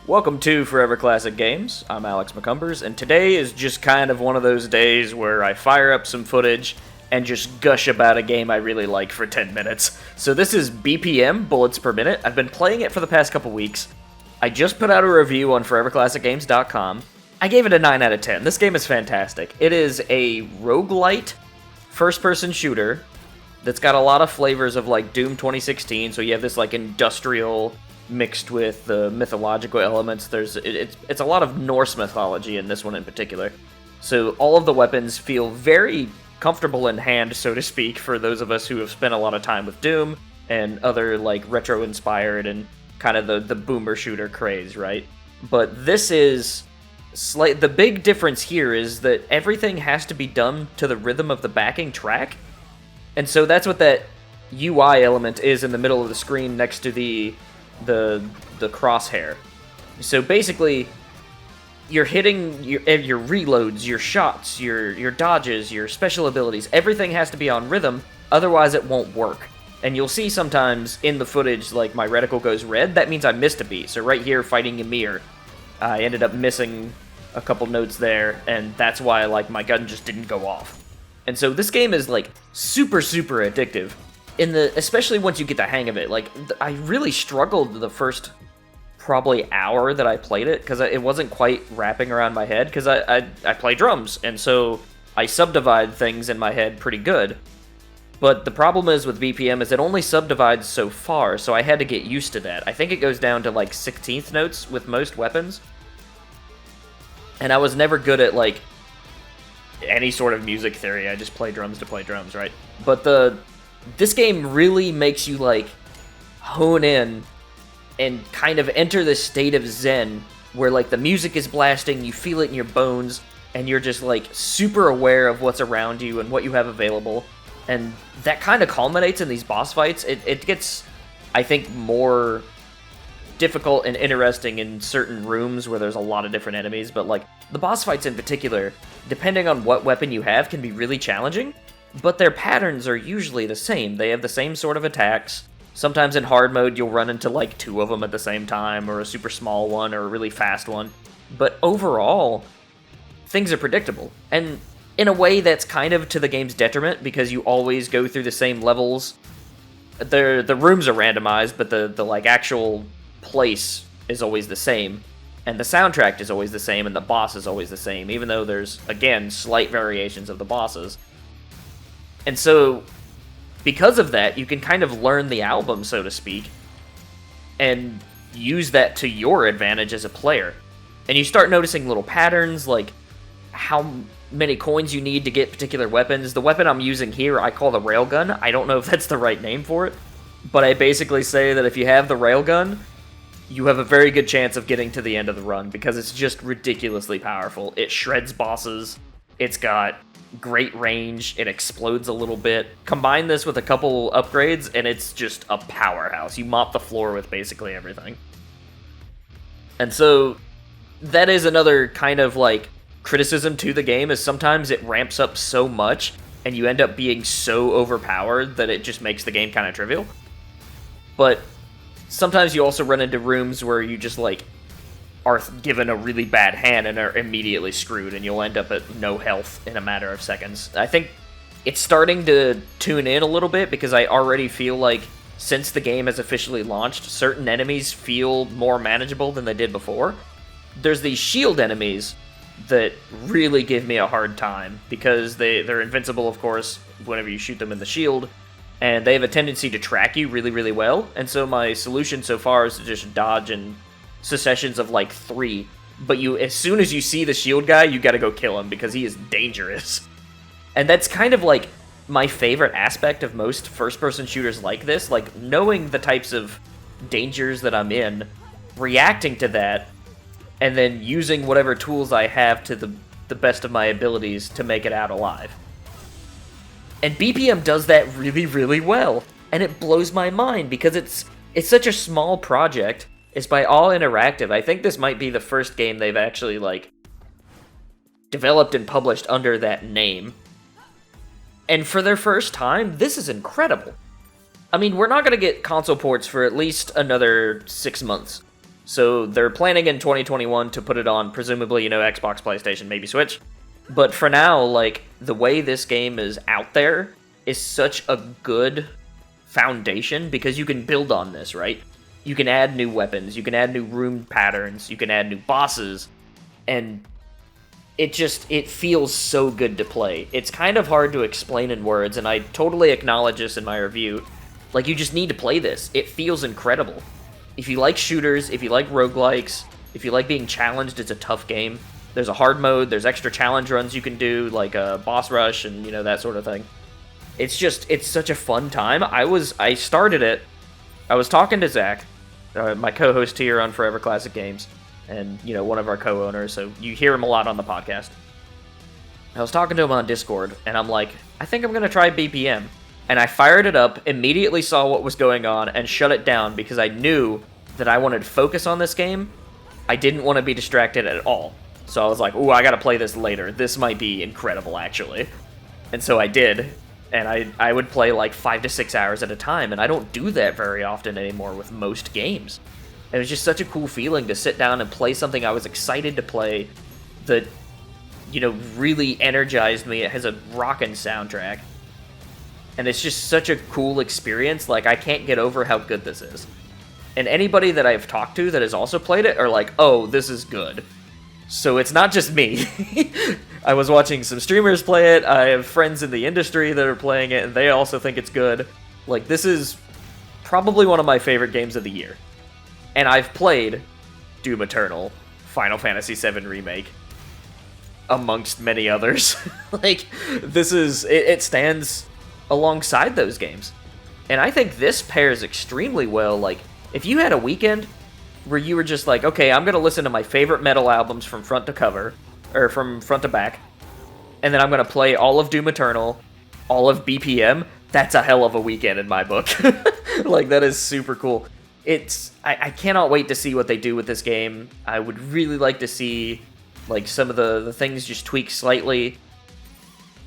Welcome to Forever Classic Games. I'm Alex McCumbers, and today is just kind of one of those days where I fire up some footage and just gush about a game I really like for 10 minutes. So this is BPM, Bullets Per Minute. I've been playing it for the past couple weeks. I just put out a review on foreverclassicgames.com. I gave it a 9 out of 10. This game is fantastic. It is a roguelite first-person shooter that's got a lot of flavors of like Doom 2016, so you have this like industrial mixed with the mythological elements. It's a lot of Norse mythology in this one in particular. So all of the weapons feel very comfortable in hand, so to speak, for those of us who have spent a lot of time with Doom and other like retro-inspired and kind of the boomer shooter craze, right? But this is the big difference here is that everything has to be done to the rhythm of the backing track. And so that's what that UI element is in the middle of the screen next to the crosshair. So basically, you're hitting your reloads, your shots, your dodges, your special abilities. Everything has to be on rhythm, otherwise it won't work. And you'll see sometimes in the footage, like my reticle goes red, that means I missed a beat. So right here, fighting Ymir, I ended up missing a couple notes there, and that's why like my gun just didn't go off. And so this game is like super addictive. Especially once you get the hang of it. Like, I really struggled the first probably hour that I played it, because it wasn't quite wrapping around my head, because I play drums, and so I subdivide things in my head pretty good. But the problem is with BPM is it only subdivides so far, so I had to get used to that. I think it goes down to like 16th notes with most weapons. And I was never good at like any sort of music theory. I just play drums to play drums, right? But this game really makes you, like, hone in and kind of enter this state of zen where, like, the music is blasting, you feel it in your bones, and you're just, like, super aware of what's around you and what you have available. And that kind of culminates in these boss fights. It gets, I think, more difficult and interesting in certain rooms where there's a lot of different enemies, but, like, the boss fights in particular, depending on what weapon you have, can be really challenging. But their patterns are usually the same. They have the same sort of attacks. Sometimes in hard mode, you'll run into like 2 of them at the same time, or a super small one, or a really fast one. But overall, things are predictable. And in a way that's kind of to the game's detriment, because you always go through the same levels. The rooms are randomized, but the like actual place is always the same. And the soundtrack is always the same, and the boss is always the same, even though there's, again, slight variations of the bosses. And so, because of that, you can kind of learn the album, so to speak, and use that to your advantage as a player. And you start noticing little patterns, like how many coins you need to get particular weapons. The weapon I'm using here, I call the railgun. I don't know if that's the right name for it, but I basically say that if you have the railgun, you have a very good chance of getting to the end of the run, because it's just ridiculously powerful. It shreds bosses, it's got great range, it explodes a little bit. Combine this with a couple upgrades, and it's just a powerhouse. You mop the floor with basically everything. And so, that is another kind of like criticism to the game, is sometimes it ramps up so much, and you end up being so overpowered that it just makes the game kind of trivial. But sometimes you also run into rooms where you just like are given a really bad hand and are immediately screwed, and you'll end up at no health in a matter of seconds. I think it's starting to tune in a little bit, because I already feel like since the game has officially launched, certain enemies feel more manageable than they did before. There's these shield enemies that really give me a hard time, because they're invincible, of course, whenever you shoot them in the shield, and they have a tendency to track you really well. And so my solution so far is to just dodge in successions of like 3, but as soon as you see the shield guy, you gotta go kill him, because he is dangerous. And that's kind of like my favorite aspect of most first-person shooters like this, like knowing the types of dangers that I'm in, reacting to that, and then using whatever tools I have to the best of my abilities to make it out alive. And BPM does that really well, and it blows my mind, because it's such a small project. It's by All Interactive. I think this might be the first game they've actually, like, developed and published under that name. And for their first time, this is incredible. I mean, we're not going to get console ports for at least another 6 months. So they're planning in 2021 to put it on, presumably, Xbox, PlayStation, maybe Switch. But for now, like, the way this game is out there is such a good foundation because you can build on this, right? You can add new weapons, you can add new room patterns, you can add new bosses, and it feels so good to play. It's kind of hard to explain in words, and I totally acknowledge this in my review. Like, you just need to play this. It feels incredible. If you like shooters, if you like roguelikes, if you like being challenged, it's a tough game. There's a hard mode, there's extra challenge runs you can do, like a boss rush and, that sort of thing. It's such a fun time. I started it, I was talking to Zach, my co-host here on Forever Classic Games, and, one of our co-owners, so you hear him a lot on the podcast. I was talking to him on Discord, and I'm like, I think I'm going to try BPM. And I fired it up, immediately saw what was going on, and shut it down because I knew that I wanted to focus on this game. I didn't want to be distracted at all. So I was like, ooh, I gotta play this later. This might be incredible, actually. And so I did, and I would play like 5 to 6 hours at a time, and I don't do that very often anymore with most games. It was just such a cool feeling to sit down and play something I was excited to play that, really energized me. It has a rockin' soundtrack. And it's just such a cool experience. Like, I can't get over how good this is. And anybody that I've talked to that has also played it are like, oh, this is good. So it's not just me. I was watching some streamers play it. I have friends in the industry that are playing it, and they also think it's good. Like, this is probably one of my favorite games of the year. And I've played Doom Eternal, Final Fantasy VII Remake, amongst many others. Like, it stands alongside those games. And I think this pairs extremely well. Like, if you had a weekend where you were just like, okay, I'm gonna listen to my favorite metal albums from front to cover, or from front to back, and then I'm gonna play all of Doom Eternal, all of BPM, that's a hell of a weekend in my book. Like, that is super cool. I cannot wait to see what they do with this game. I would really like to see, like, some of the things just tweak slightly.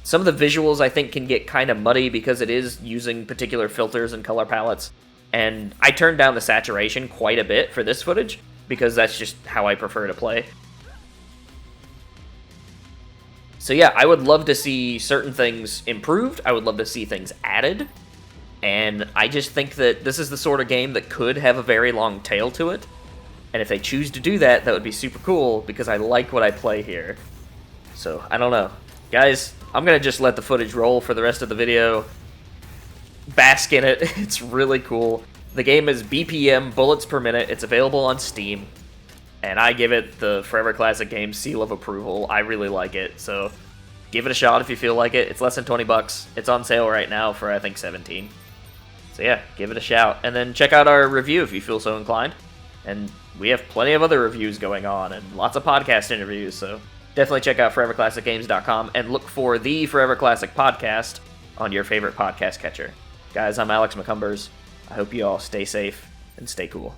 Some of the visuals, I think, can get kind of muddy because it is using particular filters and color palettes. And I turned down the saturation quite a bit for this footage because that's just how I prefer to play. So yeah, I would love to see certain things improved. I would love to see things added. And I just think that this is the sort of game that could have a very long tail to it. And if they choose to do that, that would be super cool because I like what I play here. So, I don't know. Guys, I'm going to just let the footage roll for the rest of the video. Bask in it. It's really cool. The game is BPM, bullets per minute. It's available on Steam. And I give it the Forever Classic Games seal of approval. I really like it. So give it a shot if you feel like it. It's less than 20 bucks. It's on sale right now for, I think, 17. So yeah, give it a shout. And then check out our review if you feel so inclined. And we have plenty of other reviews going on and lots of podcast interviews. So definitely check out foreverclassicgames.com and look for the Forever Classic Podcast on your favorite podcast catcher. Guys, I'm Alex McCumbers. I hope you all stay safe and stay cool.